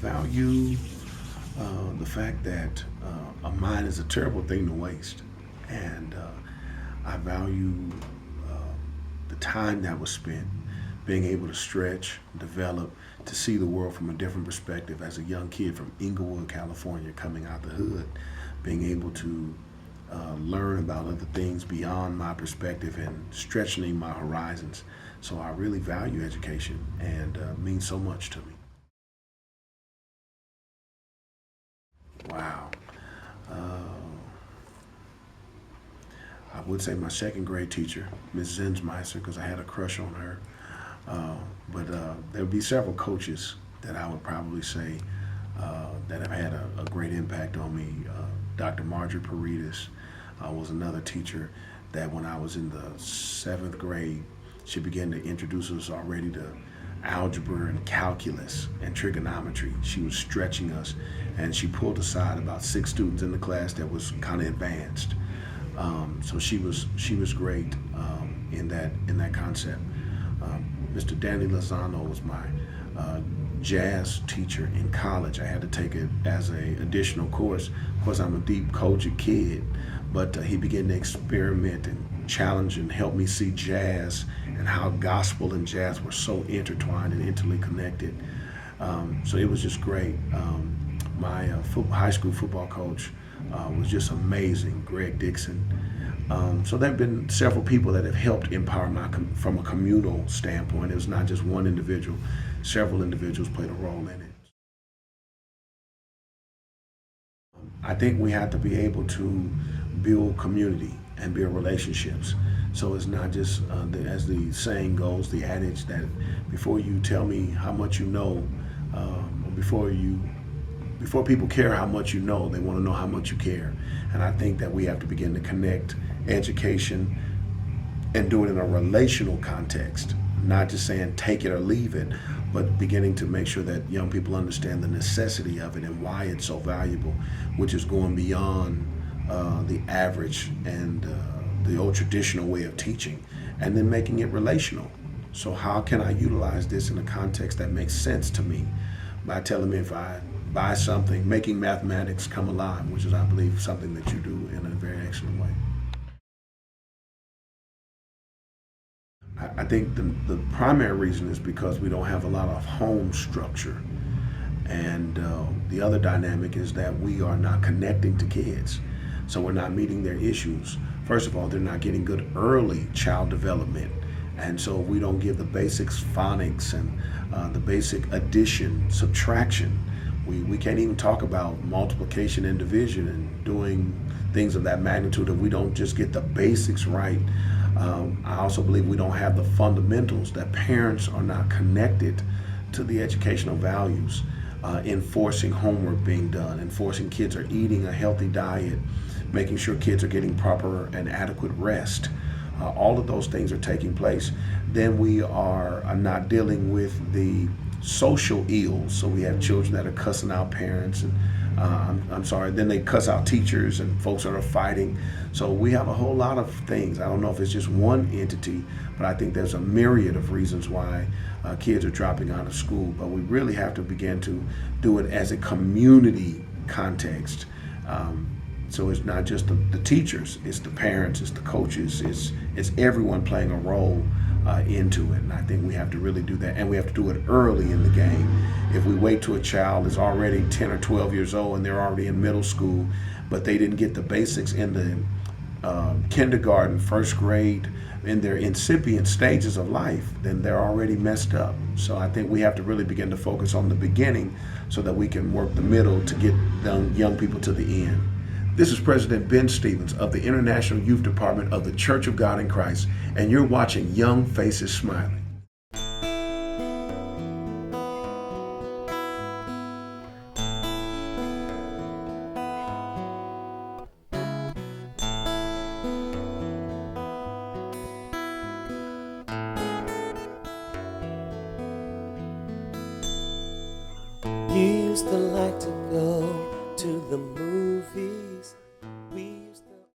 value the fact that a mind is a terrible thing to waste. And I value the time that was spent being able to stretch, develop, to see the world from a different perspective as a young kid from Inglewood, California, coming out the hood, being able to learn about other things beyond my perspective and stretching my horizons. So I really value education and means so much to me. Wow. Uh, I would say my second grade teacher, Miss Zinsmeister, because I had a crush on her. But there would be several coaches that I would probably say that have had a great impact on me. Dr. Marjorie Paredes was another teacher that when I was in the seventh grade, she began to introduce us already to algebra and calculus and trigonometry. She was stretching us, and she pulled aside about 6 students in the class that was kind of advanced. So she was great in that concept. Mr. Danny Lozano was my jazz teacher in college. I had to take it as an additional course. Of course, I'm a deep cultured kid, but he began to experiment and challenge and help me see jazz and how gospel and jazz were so intertwined and intimately connected. So it was just great. My high school football coach was just amazing, Greg Dixon. So there have been several people that have helped empower from a communal standpoint. It was not just one individual. Several individuals played a role in it. I think we have to be able to build community and build relationships. So it's not just, as the saying goes, the adage that before you tell me how much you know, or before people care how much you know, they want to know how much you care. And I think that we have to begin to connect education and do it in a relational context, not just saying take it or leave it, but beginning to make sure that young people understand the necessity of it and why it's so valuable, which is going beyond the average and the old traditional way of teaching, and then making it relational. So how can I utilize this in a context that makes sense to me by telling me if I buy something, making mathematics come alive, which is, I believe, something that you do in a very excellent way. I think the primary reason is because we don't have a lot of home structure. And the other dynamic is that we are not connecting to kids. So we're not meeting their issues. First of all, they're not getting good early child development. And so we don't give the basics, phonics, and the basic addition, subtraction. We can't even talk about multiplication and division and doing things of that magnitude if we don't just get the basics right. I also believe we don't have the fundamentals, that parents are not connected to the educational values, enforcing homework being done, enforcing kids are eating a healthy diet, making sure kids are getting proper and adequate rest. All of those things are taking place. Then we are not dealing with the social ills. So we have children that are cussing out parents, and I'm sorry, then they cuss out teachers and folks that are fighting. So we have a whole lot of things. I don't know if it's just one entity, but I think there's a myriad of reasons why kids are dropping out of school. But we really have to begin to do it as a community context. So it's not just the teachers, it's the parents, it's the coaches, it's everyone playing a role into it. And I think we have to really do that, and we have to do it early in the game. If we wait till a child is already 10 or 12 years old and they're already in middle school, but they didn't get the basics in the kindergarten, first grade, in their incipient stages of life, then they're already messed up. So I think we have to really begin to focus on the beginning so that we can work the middle to get young people to the end. This is President Ben Stevens of the International Youth Department of the Church of God in Christ, and you're watching Young Faces Smiling. Used to like to go to the movies. We